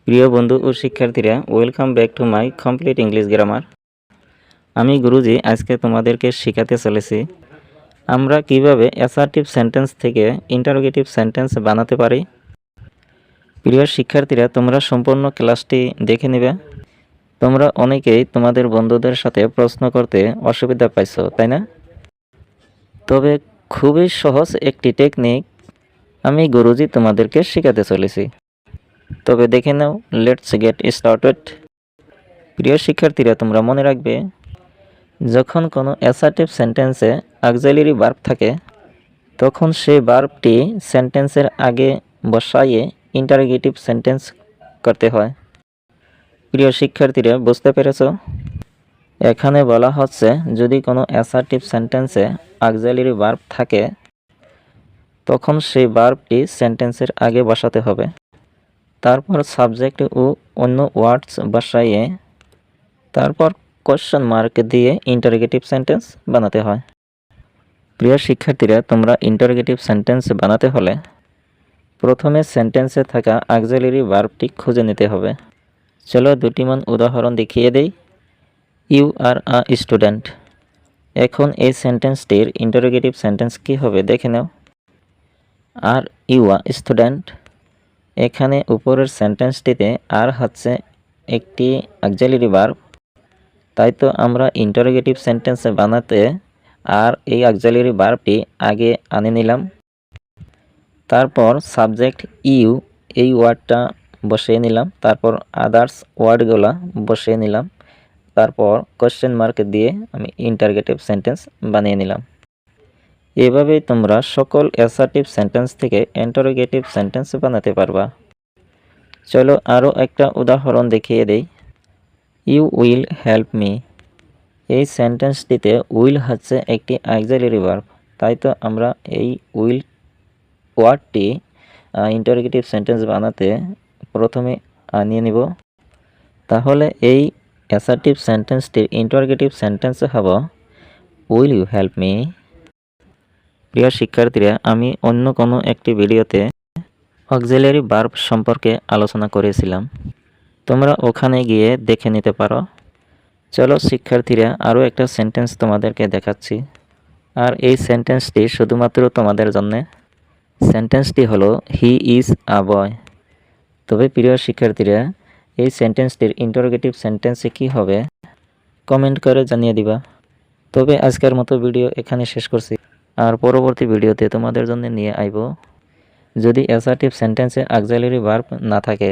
প্রিয় বন্ধু ও শিক্ষার্থীরা, welcome back to my complete English grammar. আমি গুরুজি আজকে তোমাদেরকে শেখাতে চলেছি আমরা কিভাবে অ্যাসার্টিভ সেন্টেন্স থেকে ইন্টারোগেটিভ সেন্টেন্স বানাতে পারি। প্রিয় শিক্ষার্থীরা, তোমরা সম্পূর্ণ ক্লাসটি দেখে নেবে। তোমরা অনেকেই তোমাদের বন্ধুদের সাথে প্রশ্ন করতে অসুবিধা পাইছো, তাই না? তবে খুবই সহজ একটি টেকনিক আমি গুরুজি তোমাদেরকে শেখাতে চলেছি। তবে দেখে নাও, লেটস গেট স্টার্টেড। প্রিয় শিক্ষার্থীরা, তোমরা মনে রাখবে, যখন কোনো অ্যাসার্টিভ সেন্টেন্সে অক্সিলারি ভার্ব থাকে তখন সেই ভার্বটি সেন্টেন্সের আগে বসাইয়ে ইন্টারোগেটিভ সেন্টেন্স করতে হয়। প্রিয় শিক্ষার্থীরা, বুঝতে পেরেছ? এখানে বলা হচ্ছে, যদি কোনো অ্যাসার্টিভ সেন্টেন্সে অক্সিলারি ভার্ব থাকে তখন সেই ভার্বটি সেন্টেন্সের আগে বসাতে হবে, তারপর সাবজেক্ট ও অন্য ওয়ার্ডস বসাইয়ে তারপর কোয়েশ্চেন মার্ক দিয়ে ইন্টারোগেটিভ সেন্টেন্স বানাতে হয়। প্রিয় শিক্ষার্থীরা, তোমরা ইন্টারোগেটিভ সেন্টেন্স বানাতে হলে প্রথমে সেন্টেন্সে থাকা অক্সিলারি ভার্বটি খুঁজে নিতে হবে। চলো দুটিমান উদাহরণ দেখিয়ে দেই। You are a student. এখন এই সেন্টেন্সটির ইন্টারোগেটিভ সেন্টেন্স কী হবে দেখে নাও। আর ইউ আ স্টুডেন্ট, এখানে উপরের সেন্টেন্সটিতে আর হচ্ছে একটি অক্সিলারি ভার্ব, তাই তো আমরা ইন্টারোগেটিভ সেন্টেন্স বানাতে আর এই অক্সিলারি ভার্বটি আগে আনে নিলাম। তারপর সাবজেক্ট ইউ, এই ওয়ার্ডটা বসিয়ে নিলাম, তারপর আদার্স ওয়ার্ডগুলো বসিয়ে নিলাম, তারপর কোয়েশ্চেন মার্ক দিয়ে আমি ইন্টারোগেটিভ সেন্টেন্স বানিয়ে নিলাম। এভাবেই তোমরা সকল অ্যাসার্টিভ সেন্টেন্স থেকে ইন্টারোগেটিভ সেন্টেন্স বানাতে পারবা। চলো আরও একটা উদাহরণ দেখিয়ে দেই। You will help me. এই সেন্টেন্সটিতে উইল হচ্ছে একটি অক্সিলারি ভার্ব, তাই তো আমরা এই উইল ওয়ার্ডটি ইন্টারোগেটিভ সেন্টেন্স বানাতে প্রথমে আনিয়ে নিব। তাহলে এই অ্যাসার্টিভ সেন্টেন্সটির ইন্টারোগেটিভ সেন্টেন্স হবে উইল ইউ হেল্প মি। প্রিয় শিক্ষার্থীরা, আমি অন্য কোনো একটি ভিডিওতে অক্সিলারি ভার্ব সম্পর্কে আলোচনা করেছিলাম, তোমরা ওখানে গিয়ে দেখে নিতে পারো। চলো শিক্ষার্থীরা, আরও একটা সেন্টেন্স তোমাদেরকে দেখাচ্ছি, আর এই সেন্টেন্সটি শুধুমাত্র তোমাদের জন্য। সেন্টেন্সটি হলো হি ইজ আ বয়। তবে প্রিয় শিক্ষার্থীরা, এই সেন্টেন্সটির ইন্টারোগেটিভ সেন্টেন্সে কী হবে কমেন্ট করে জানিয়ে দিবা। তবে আজকের মতো ভিডিও এখানে শেষ করছি, আর পরবর্তী ভিডিওতে তোমাদের জন্য নিয়ে আইব যদি অ্যাসার্টিভ সেন্টেন্সে অক্সিলারি ভার্ব না থাকে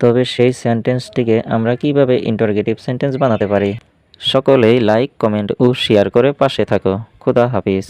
তবে সেই সেন্টেন্সটিকে আমরা কিভাবে ইন্টারোগেটিভ সেন্টেন্স বানাতে পারি। সকলেই লাইক, কমেন্ট ও শেয়ার করে পাশে থাকো। খোদা হাফিজ।